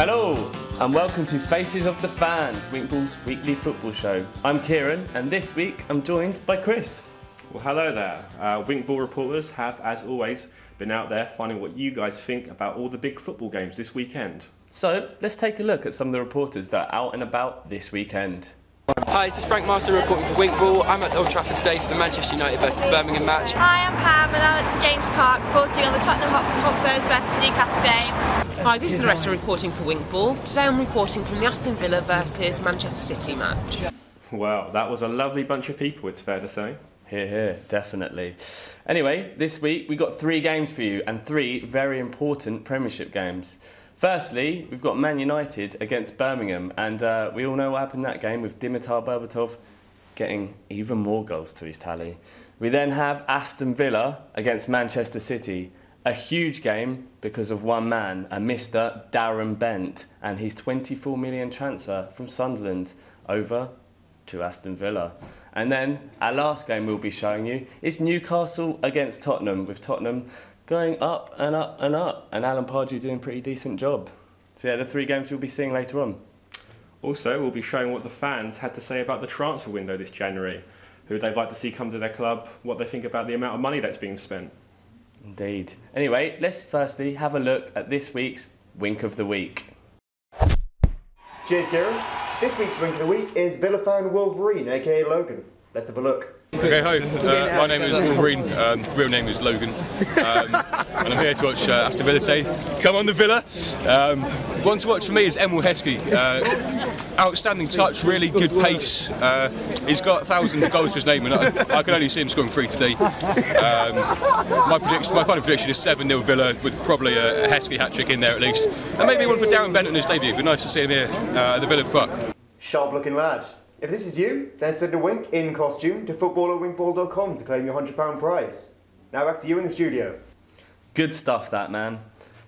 Hello and welcome to Faces of the Fans, WinkBall's weekly football show. I'm Kieran and this week I'm joined by Chris. Well, hello there. WinkBall reporters have, as always, been out there finding what you guys think about all the big football games this weekend. So let's take a look at some of the reporters that are out and about this weekend. Hi, this is Frank Master reporting for WinkBall. I'm at Old Trafford today for the Manchester United versus Birmingham match. Hi, I'm Pam and I'm at St James Park reporting on the Tottenham Hotspurs versus Newcastle game. Hi, this is Loretta reporting for WinkBall. Today I'm reporting from the Aston Villa versus Manchester City match. Well, that was a lovely bunch of people, it's fair to say. Hear, hear, definitely. Anyway, this week we got 3 games for you and 3 very important Premiership games. Firstly, we've got Man United against Birmingham, and we all know what happened in that game with Dimitar Berbatov getting even more goals to his tally. We then have Aston Villa against Manchester City, a huge game because of one man, a Mr. Darren Bent, and his 24 million transfer from Sunderland over to Aston Villa. And then our last game we'll be showing you is Newcastle against Tottenham, with Tottenham going up and up and up, and Alan Pardew doing a pretty decent job. So yeah, the 3 games we'll be seeing later on. Also, we'll be showing what the fans had to say about the transfer window this January, who they'd like to see come to their club, what they think about the amount of money that's being spent. Indeed. Anyway, let's firstly have a look at this week's Wink of the Week. Cheers, Kieran. This week's Wink of the Week is Villa fan Wolverine, aka Logan. Let's have a look. Okay, hi. My name is Wolverine. Real name is Logan, and I'm here to watch Aston Villa today. Come on, the Villa! One to watch for me is Emil Heskey. Outstanding touch, really good pace. He's got thousands of goals to his name, and I can only see him scoring 3 today. My final prediction is 7-0 Villa, with probably a Heskey hat-trick in there at least, and maybe one for Darren Bent on his debut. It'd be nice to see him here at the Villa Park. Sharp-looking lad. If this is you, then send a wink in costume to football@winkball.com to claim your £100 prize. Now back to you in the studio. Good stuff, that man.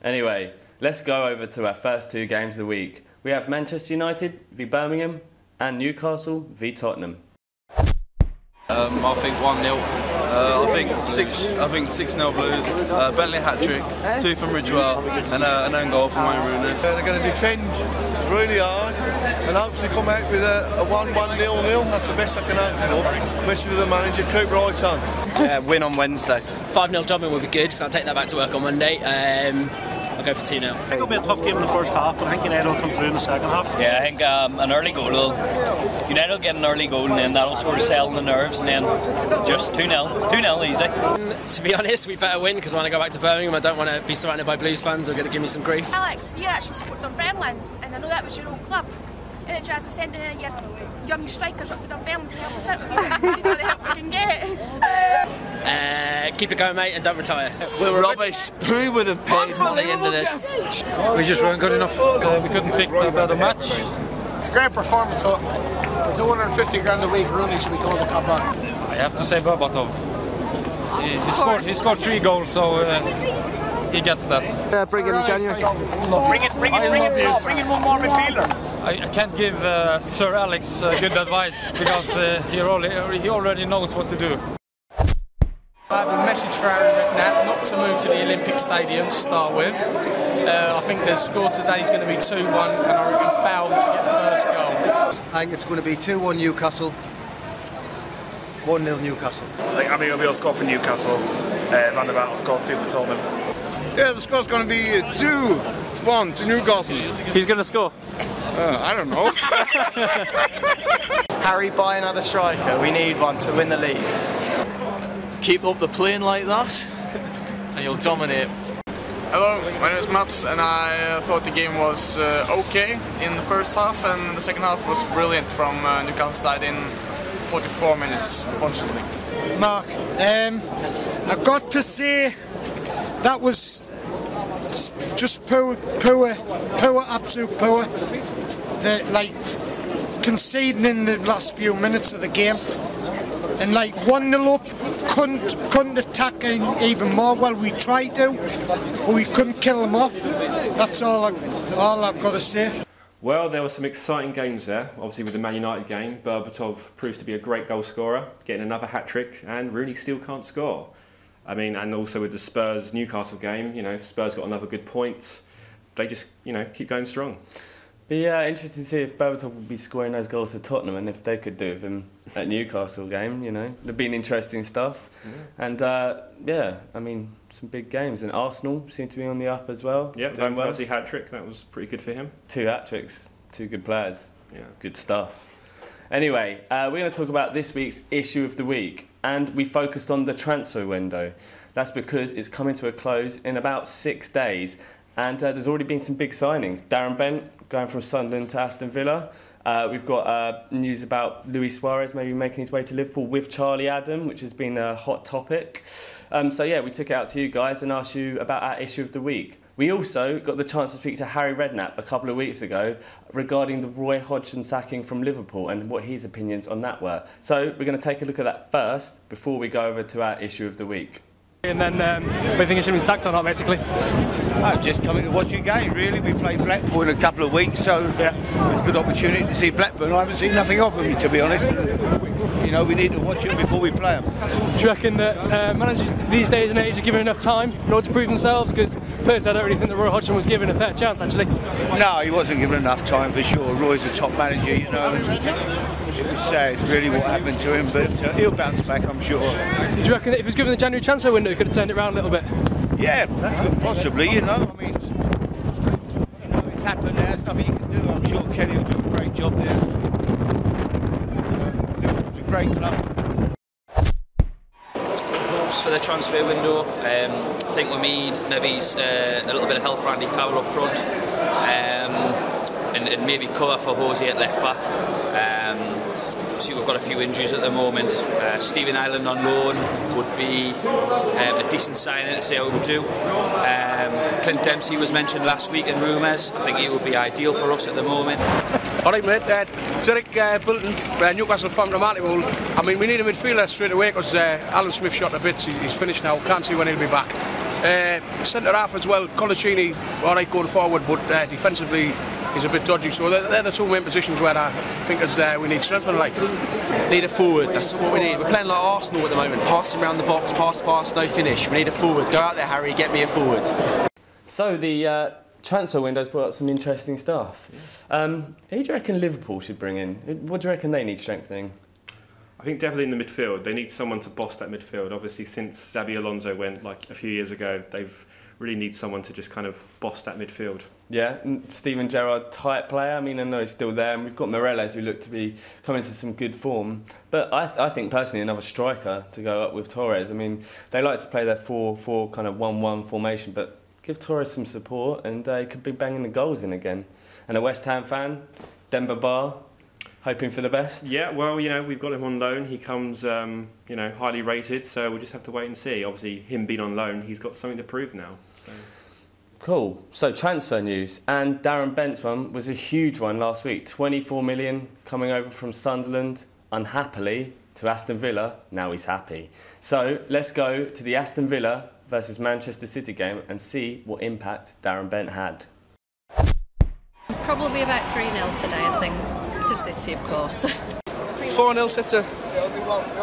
Anyway, let's go over to our first 2 games of the week. We have Manchester United v Birmingham and Newcastle v Tottenham. I think 1-0. I think 6-0 Blues. Bentley hat-trick, 2 from Ridgewell, and an own goal from Wayne Rooney. They're going to defend really hard and hopefully come out with a 1-1 0-0. That's the best I can hope for. Especially with the manager, keep right on. Yeah, win on Wednesday. 5-0 Dublin would be good because I'll take that back to work on Monday. I'll go for 2-0. I think it'll be a tough game in the first half, but I think United will come through in the second half. Yeah, I think an early goal United will get an early goal, and then that'll sort of settle the nerves, and then just 2-0. 2-0 easy. To be honest, we better win because when I go back to Birmingham I don't want to be surrounded by Blues fans who are going to give me some grief. Alex, you actually supported Dunfermline, and I know that was your old club. And it tries to send in your young strikers up to Dunfermline to help us out with you know, the help we can get. Keep it going, mate, and don't retire. We're rubbish. Who would have paid money into this? We just weren't good enough. We couldn't pick a better match. It's a great performance, but 250 grand a week, Rooney should be told to come back. I have to say Berbatov. He scored 3 goals, so he gets that. Bring in January. Bring in one more midfielder. I can't give Sir Alex good advice because he already knows what to do. I have a message for Harry Redknapp not to move to the Olympic Stadium to start with. I think the score today is going to be 2-1 and I reckon Bell to get the first goal. I think it's going to be 2-1 Newcastle, 1-0 Newcastle. I think Abby will be able to score for Newcastle, Van der Vaart will score 2 for Tottenham. Yeah, the score's going to be 2-1 to Newcastle. He's going to score? I don't know. Harry, buy another striker. We need one to win the league. Keep up the playing like that, and you'll dominate. Hello, my name is Mats, and I thought the game was okay in the first half, and the second half was brilliant from Newcastle side in 44 minutes, unfortunately. Mark, I've got to say that was just poor, absolute poor. Like conceding in the last few minutes of the game, and like 1-0 up, couldn't attack even more. Well, we tried to, but we couldn't kill them off. That's all I've got to say. Well, there were some exciting games there. Obviously with the Man United game, Berbatov proves to be a great goal scorer, getting another hat-trick, and Rooney still can't score. I mean, and also with the Spurs Newcastle game, you know, Spurs got another good point. they just, keep going strong. But yeah, interesting to see if Berbatov would be scoring those goals for Tottenham and if they could do with him at Newcastle game, There'd been interesting stuff. Yeah. And yeah, I mean, some big games. And Arsenal seem to be on the up as well. Yeah, Van Persie hat-trick, that was pretty good for him. 2 hat-tricks, 2 good players. Yeah. Good stuff. Anyway, we're going to talk about this week's issue of the week. And we focused on the transfer window. That's because it's coming to a close in about 6 days. And there's already been some big signings. Darren Bent going from Sunderland to Aston Villa. We've got news about Luis Suarez maybe making his way to Liverpool with Charlie Adam, which has been a hot topic. So yeah, we took it out to you guys and asked you about our issue of the week. We also got the chance to speak to Harry Redknapp a couple of weeks ago regarding the Roy Hodgson sacking from Liverpool and what his opinions on that were. So we're going to take a look at that first before we go over to our issue of the week. And then we think he should have been sacked or not, basically. I'm just coming to watch a game, really. We played Blackpool in a couple of weeks, so yeah, it's a good opportunity to see Blackburn. I haven't seen nothing of them, to be honest. We need to watch them before we play them. Do you reckon that managers these days and age are given enough time in order to prove themselves? Because personally, I don't really think that Roy Hodgson was given a fair chance, actually. No, he wasn't given enough time, for sure. Roy's a top manager, It was sad, really, what happened to him, but he'll bounce back, I'm sure. Do you reckon that if he was given the January transfer window, he could have turned it around a little bit? Yeah, possibly, I mean, it's happened, there's nothing you can do. I'm sure Kenny will do a great job there. It's a great club. Hopes for the transfer window. I think we need maybe a little bit of help for Andy Cowell up front, and maybe cover for Jose at left back. See, we've got a few injuries at the moment. Stephen Ireland on loan would be a decent signing to see how we would do. Clint Dempsey was mentioned last week in rumours. I think he would be ideal for us at the moment. Alright mate, Derek Bilton, Newcastle from the Martywall. I mean, we need a midfielder straight away because Alan Smith shot a bit. He's finished now, can't see when he'll be back. Centre half as well, Colaccini, alright going forward, but defensively he's a bit dodgy. So they're the 2 main positions where I think we need strengthening. Need a forward, that's what we need. We're playing like Arsenal at the moment, passing around the box, pass, no finish. We need a forward. Go out there, Harry, get me a forward. So the transfer window's brought up some interesting stuff. Who do you reckon Liverpool should bring in? What do you reckon they need strengthening? I think definitely in the midfield. They need someone to boss that midfield. Obviously, since Xabi Alonso went a few years ago, they've really need someone to just kind of boss that midfield. Yeah, Steven Gerrard type player. I mean, I know he's still there, and we've got Morelos who look to be coming to some good form. But I think personally another striker to go up with Torres. I mean, they like to play their 4-4 kind of 1-1 formation, but give Torres some support and he could be banging the goals in again. And a West Ham fan, Demba Ba, hoping for the best. Yeah, well, we've got him on loan. He comes, highly rated, so we'll just have to wait and see. Obviously, him being on loan, he's got something to prove now. So. Cool. So transfer news, and Darren Bent's one was a huge one last week. 24 million coming over from Sunderland, unhappily, to Aston Villa. Now he's happy. So let's go to the Aston Villa versus Manchester City game and see what impact Darren Bent had. Probably about 3-0 today, I think. To City, of course. 4-0 City.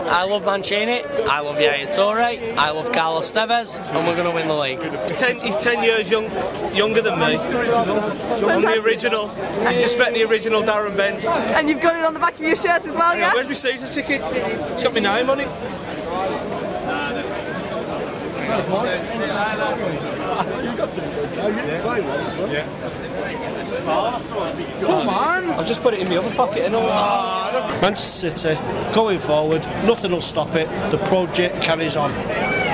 I love Mancini, I love Yaya Toure, I love Carlos Tevez, and we're going to win the league. He's 10 years younger than me. I'm the original. Just met the original Darren Bent. And you've got it on the back of your shirt as well, yeah? Where's my season ticket? It's got my name on it. Come on! I've just put it in my other pocket and all. Manchester City, going forward, nothing will stop it. The project carries on.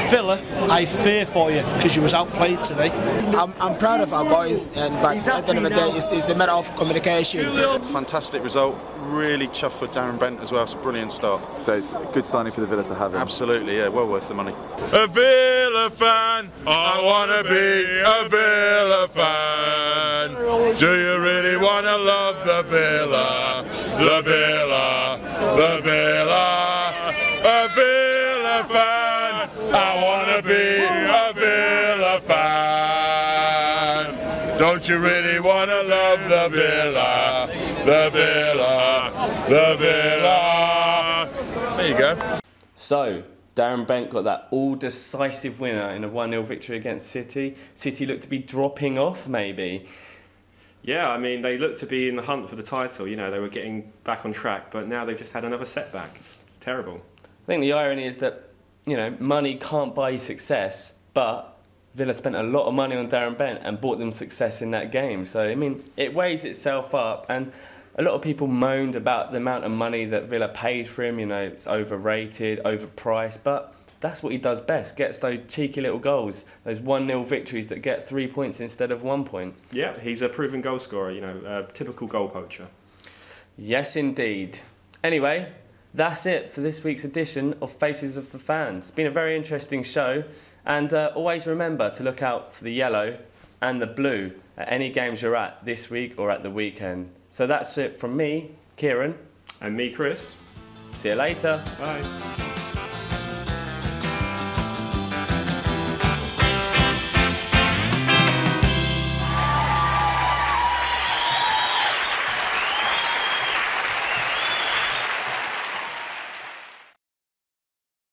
Villa, I fear for you because you was outplayed today. I'm proud of our boys, but at the end of the day, it's a matter of communication. Fantastic result. Really chuffed with Darren Bent as well. It's a brilliant start. So it's a good signing for the Villa to have him. Absolutely, yeah, well worth the money. A Villa fan, I wanna be a Villa fan. Do you really wanna love the Villa? The Villa, the Villa. A Villa fan, I wanna be a Villa fan. Don't you really wanna love the Villa? The Villa, the Villa. There you go. So, Darren Bent got that all-decisive winner in a 1-0 victory against City. City looked to be dropping off, maybe. Yeah, I mean, they looked to be in the hunt for the title. You know, they were getting back on track, but now they've just had another setback. It's terrible. I think the irony is that, you know, money can't buy you success, but Villa spent a lot of money on Darren Bent and bought them success in that game. So, I mean, it weighs itself up, and a lot of people moaned about the amount of money that Villa paid for him. You know, it's overrated, overpriced, but that's what he does best. Gets those cheeky little goals, those 1-0 victories that get 3 points instead of 1 point. Yeah, he's a proven goal scorer, you know, a typical goal poacher. Yes, indeed. Anyway, that's it for this week's edition of Faces of the Fans. It's been a very interesting show, and always remember to look out for the yellow and the blue at any games you're at this week or at the weekend. So that's it from me, Kieran. And me, Chris. See you later. Bye.